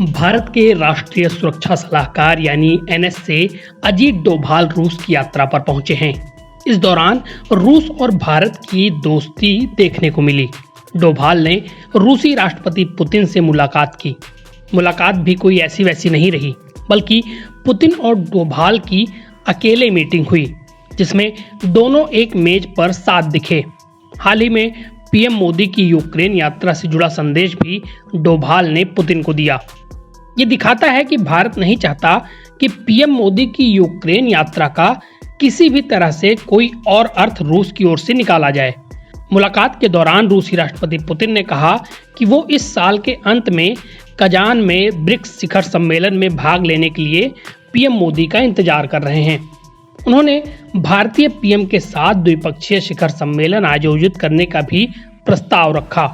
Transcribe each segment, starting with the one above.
भारत के राष्ट्रीय सुरक्षा सलाहकार यानी एनएसए अजीत डोभाल रूस की यात्रा पर पहुंचे हैं। इस दौरान रूस और भारत की दोस्ती देखने को मिली। डोभाल ने रूसी राष्ट्रपति पुतिन से मुलाकात की। मुलाकात भी कोई ऐसी वैसी नहीं रही, बल्कि पुतिन और डोभाल की अकेले मीटिंग हुई, जिसमें दोनों एक मेज पर साथ दिखे। हाल ही में पीएम मोदी की यूक्रेन यात्रा से जुड़ा संदेश भी डोभाल ने पुतिन को दिया। ये दिखाता है कि भारत नहीं चाहता कि पीएम मोदी की यूक्रेन यात्रा का किसी भी तरह से कोई और अर्थ रूस की ओर से निकाला जाए। मुलाकात के दौरान रूसी राष्ट्रपति पुतिन ने कहा कि वो इस साल के अंत में कजान में ब्रिक्स शिखर सम्मेलन में भाग लेने के लिए पीएम मोदी का इंतजार कर रहे हैं। उन्होंने भारतीय पीएम के साथ द्विपक्षीय शिखर सम्मेलन आयोजित करने का भी प्रस्ताव रखा।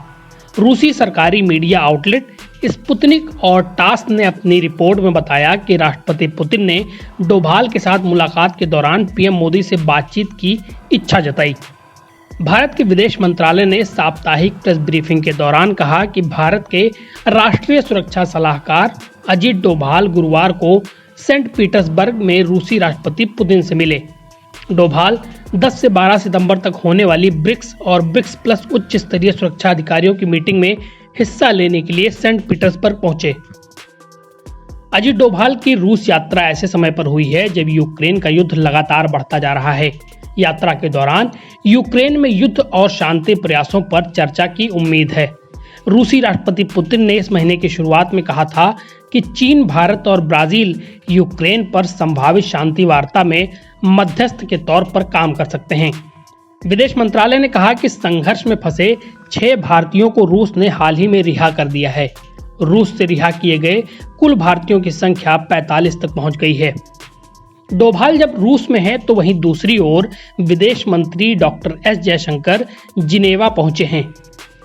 रूसी सरकारी मीडिया आउटलेट स्पुतनिक और टास ने अपनी रिपोर्ट में बताया कि राष्ट्रपति पुतिन ने डोभाल के साथ मुलाकात के दौरान पीएम मोदी से बातचीत की इच्छा जताई। भारत के विदेश मंत्रालय ने साप्ताहिक प्रेस ब्रीफिंग के दौरान कहा कि भारत के राष्ट्रीय सुरक्षा सलाहकार अजीत डोभाल गुरुवार को सेंट पीटर्सबर्ग में रूसी राष्ट्रपति पुतिन से मिले। डोभाल 10 से 12 सितंबर तक होने वाली ब्रिक्स और ब्रिक्स प्लस उच्च स्तरीय सुरक्षा अधिकारियों की मीटिंग में हिस्सा लेने के लिए सेंट पीटर्सबर्ग पहुंचे। अजीत डोभाल की रूस यात्रा ऐसे समय पर हुई है जब यूक्रेन का युद्ध लगातार बढ़ता जा रहा है। यात्रा के दौरान यूक्रेन में युद्ध और शांति प्रयासों पर चर्चा की उम्मीद है। रूसी राष्ट्रपति पुतिन ने इस महीने की शुरुआत में कहा था कि चीन, भारत और ब्राजील यूक्रेन पर संभावित शांति वार्ता में मध्यस्थ के तौर पर काम कर सकते हैं। विदेश मंत्रालय ने कहा कि संघर्ष में फंसे 6 भारतीयों को रूस ने हाल ही में रिहा कर दिया है। रूस से रिहा किए गए कुल भारतीयों की संख्या 45 तक पहुंच गई है। डोभाल जब रूस में है तो वहीं दूसरी ओर विदेश मंत्री डॉक्टर एस जयशंकर जिनेवा पहुंचे हैं।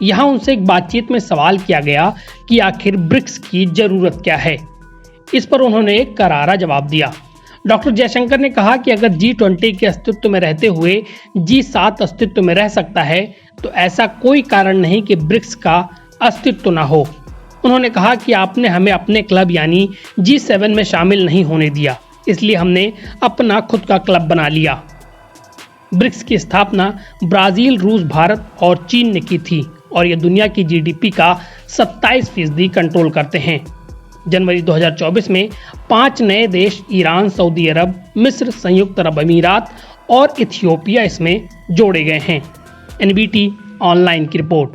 यहां उनसे एक बातचीत में सवाल किया गया कि आखिर ब्रिक्स की जरूरत क्या है। इस पर उन्होंने एक करारा जवाब दिया। डॉक्टर जयशंकर ने कहा कि अगर G20 के अस्तित्व में रहते हुए G7 अस्तित्व में रह सकता है तो ऐसा कोई कारण नहीं कि ब्रिक्स का अस्तित्व ना हो। उन्होंने कहा कि आपने हमें अपने क्लब यानी G7 में शामिल नहीं होने दिया, इसलिए हमने अपना खुद का क्लब बना लिया। ब्रिक्स की स्थापना ब्राजील, रूस, भारत और चीन ने की थी और ये दुनिया की जीडीपी का 27% कंट्रोल करते हैं। जनवरी 2024 में 5 नए देश ईरान, सऊदी अरब, मिस्र, संयुक्त अरब अमीरात और इथियोपिया इसमें जोड़े गए हैं। एनबीटी ऑनलाइन की रिपोर्ट।